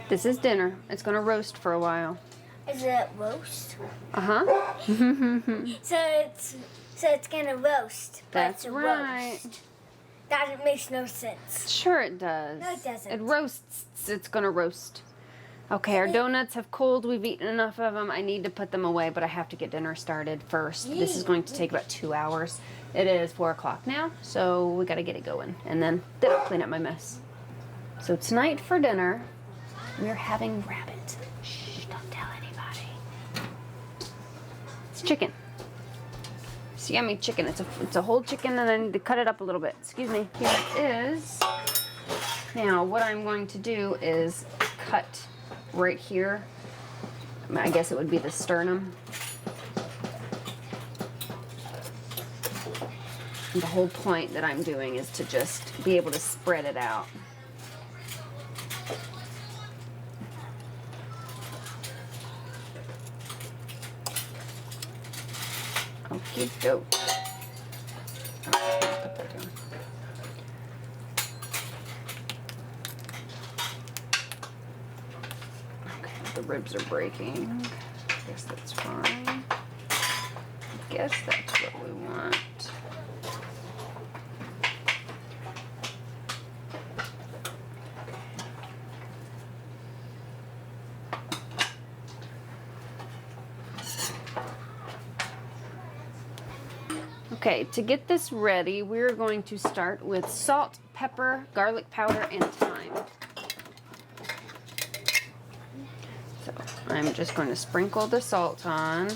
This is dinner. It's gonna roast for a while. Is it roast? Uh-huh. So it's gonna roast. That's right. Roast. That makes no sense. Sure it does. No, it doesn't. It roasts. It's gonna roast. Okay, our donuts have cooled. We've eaten enough of them. I need to put them away, but I have to get dinner started first. This is going to take about 2 hours. It is 4 o'clock now, so we gotta get it going. And then I'll clean up my mess. So tonight for dinner, we're having rabbit. Shh, don't tell anybody. It's chicken. It's yummy chicken. It's a whole chicken, and I need to cut it up a little bit. Excuse me. Here it is. Now, what I'm going to do is cut right here. I guess it would be the sternum. And the whole point that I'm doing is to just be able to spread it out. Okie doke. Okay, the ribs are breaking. Guess that's fine. Guess that's what we want. Okay, to get this ready, we're going to start with salt, pepper, garlic powder, and thyme. So I'm just going to sprinkle the salt on.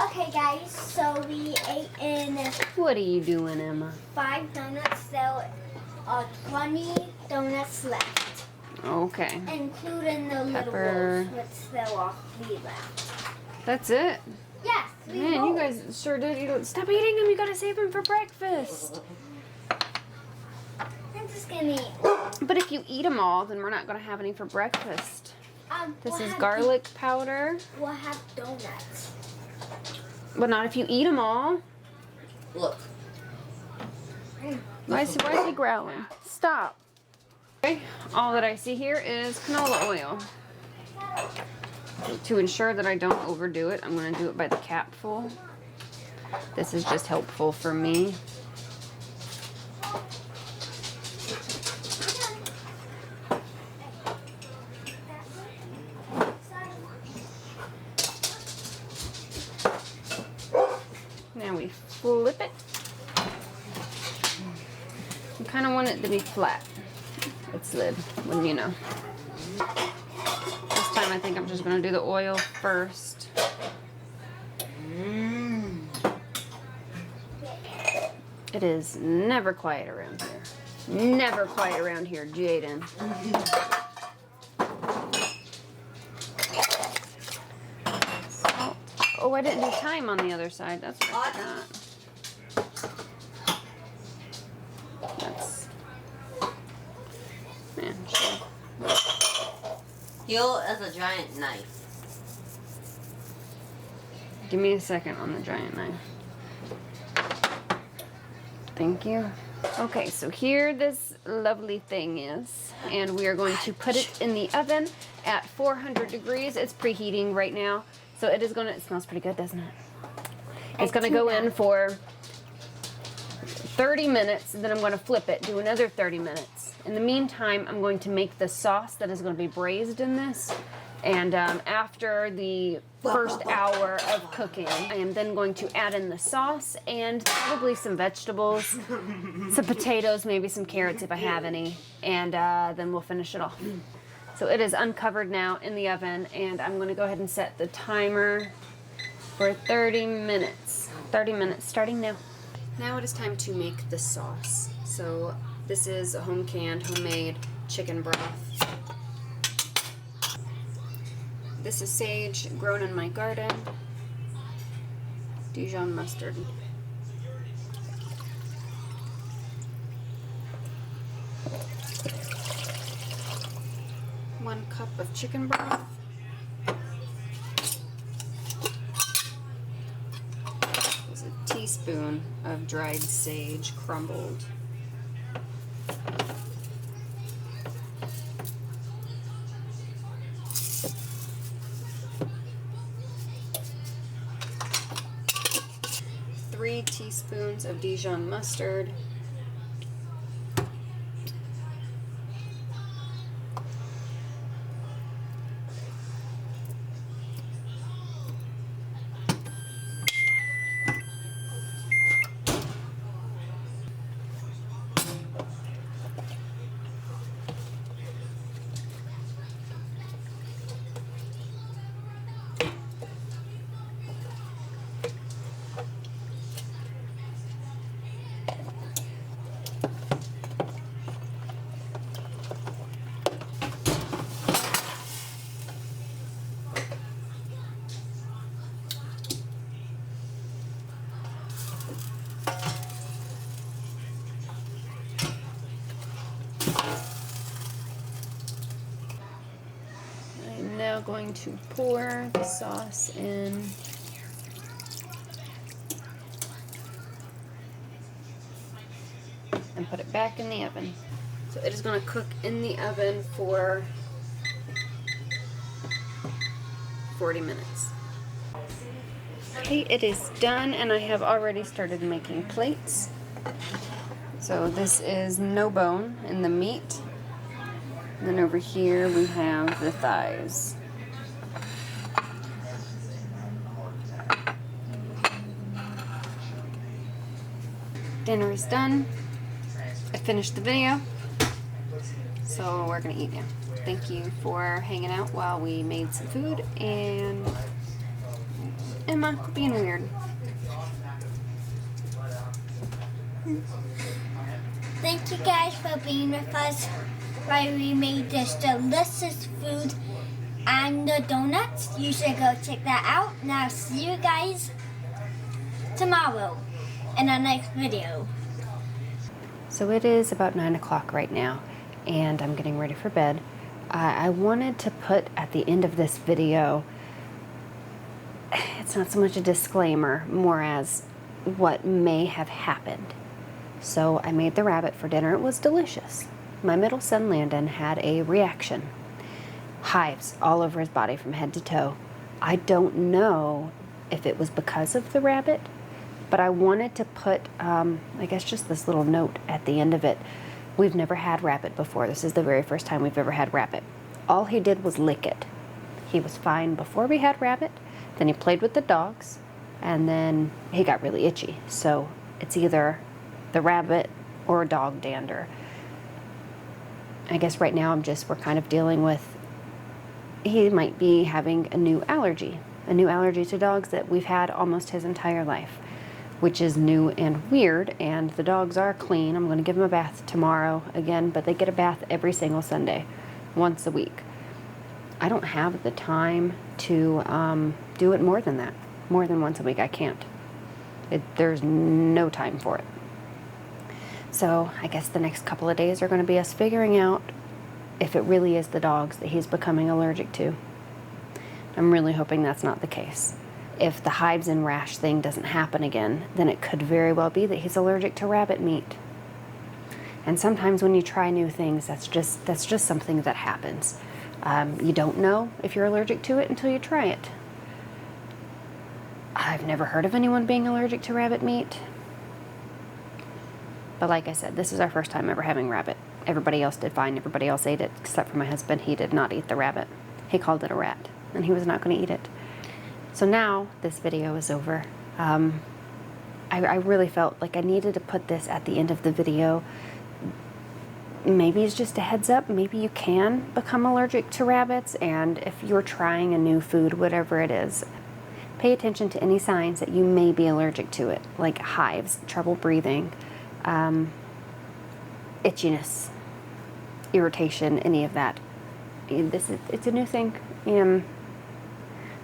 Okay, guys, so we ate in What are you doing, Emma? 5 donuts. There are 20 donuts left, Okay. including the little Pepper. rolls, which there are 3 left. That's it? Yes, 3 Man, you rolls. guys sure did. Stop eating them. You gotta save them for breakfast. I'm just gonna eat. But if you eat them all, then we're not gonna have any for breakfast. This we'll is have garlic powder. We'll have donuts. But not if you eat them all. Look. Why is he growling? Stop. Okay, all that I see here is canola oil. To ensure that I don't overdo it, I'm going to do it by the capful. This is just helpful for me. Now we flip it. You kind of want it to be flat. It's lid, wouldn't you know? This time I think I'm just going to do the oil first. It is never quiet around here. Never quiet around here, Jaden. Salt. Oh, I didn't do thyme on the other side. That's what I forgot. That's... Man, shit. Heel as a giant knife. Give me a second on the giant knife. Thank you. Okay, so here this lovely thing is, and we are going to put it in the oven at 400 degrees. It's preheating right now, so it is gonna, it smells pretty good, doesn't it? It's gonna go in for 30 minutes, and then I'm gonna flip it, do another 30 minutes. In the meantime, I'm going to make the sauce that is gonna be braised in this. And after the first hour of cooking, I am then going to add in the sauce and probably some vegetables, some potatoes, maybe some carrots if I have any, and then we'll finish it off. So it is uncovered now in the oven, and I'm going to go ahead and set the timer for 30 minutes. 30 minutes starting now. Now it is time to make the sauce. So this is a homemade chicken broth. This is sage grown in my garden. Dijon mustard. 1 cup of chicken broth. There's a teaspoon of dried sage crumbled. 3 teaspoons of Dijon mustard. I'm now going to pour the sauce in. And put it back in the oven. So it is going to cook in the oven for 40 minutes. Okay, it is done, and I have already started making plates. So this is no bone in the meat. And then over here we have the thighs. Dinner is done. I finished the video, so we're gonna eat now. Thank you for hanging out while we made some food, and Emma being weird. Thank you guys for being with us while we made this delicious food and the donuts. You should go check that out. And I'll see you guys tomorrow in our next video. So it is about 9 o'clock right now, and I'm getting ready for bed. I wanted to put at the end of this video, it's not so much a disclaimer, more as what may have happened. So I made the rabbit for dinner. It was delicious. My middle son Landon had a reaction. Hives all over his body from head to toe. I don't know if it was because of the rabbit, but I wanted to put, I guess, just this little note at the end of it. We've never had rabbit before. This is the very first time we've ever had rabbit. All he did was lick it. He was fine before we had rabbit. Then he played with the dogs, and then he got really itchy. So it's either the rabbit or dog dander. I guess right now we're kind of dealing with, he might be having a new allergy to dogs that we've had almost his entire life, which is new and weird. And the dogs are clean. I'm going to give them a bath tomorrow again, but they get a bath every single Sunday, once a week. I don't have the time to do it more than that. More than once a week, I can't. There's no time for it. So I guess the next couple of days are going to be us figuring out if it really is the dogs that he's becoming allergic to. I'm really hoping that's not the case. If the hives and rash thing doesn't happen again, then it could very well be that he's allergic to rabbit meat. And sometimes when you try new things, that's just something that happens. You don't know if you're allergic to it until you try it. I've never heard of anyone being allergic to rabbit meat. But like I said, this is our first time ever having rabbit. Everybody else did fine. Everybody else ate it, except for my husband. He did not eat the rabbit. He called it a rat, and he was not going to eat it. So now this video is over. I really felt like I needed to put this at the end of the video. Maybe it's just a heads up. Maybe you can become allergic to rabbits, and if you're trying a new food, whatever it is, pay attention to any signs that you may be allergic to it, like hives, trouble breathing, itchiness, irritation, any of that. It's a new thing.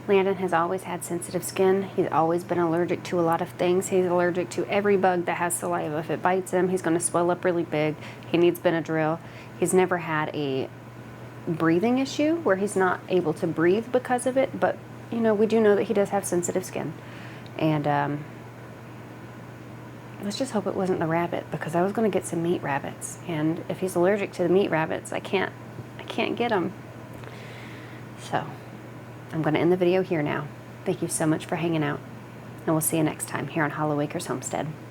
Landon has always had sensitive skin. He's always been allergic to a lot of things. He's allergic to every bug that has saliva. If it bites him, he's going to swell up really big. He needs Benadryl. He's never had a breathing issue where he's not able to breathe because of it, but we do know that he does have sensitive skin. And let's just hope it wasn't the rabbit, because I was going to get some meat rabbits, and if he's allergic to the meat rabbits, I can't get them. So I'm going to end the video here now. Thank you so much for hanging out. And we'll see you next time here on Hollow Acres Homestead.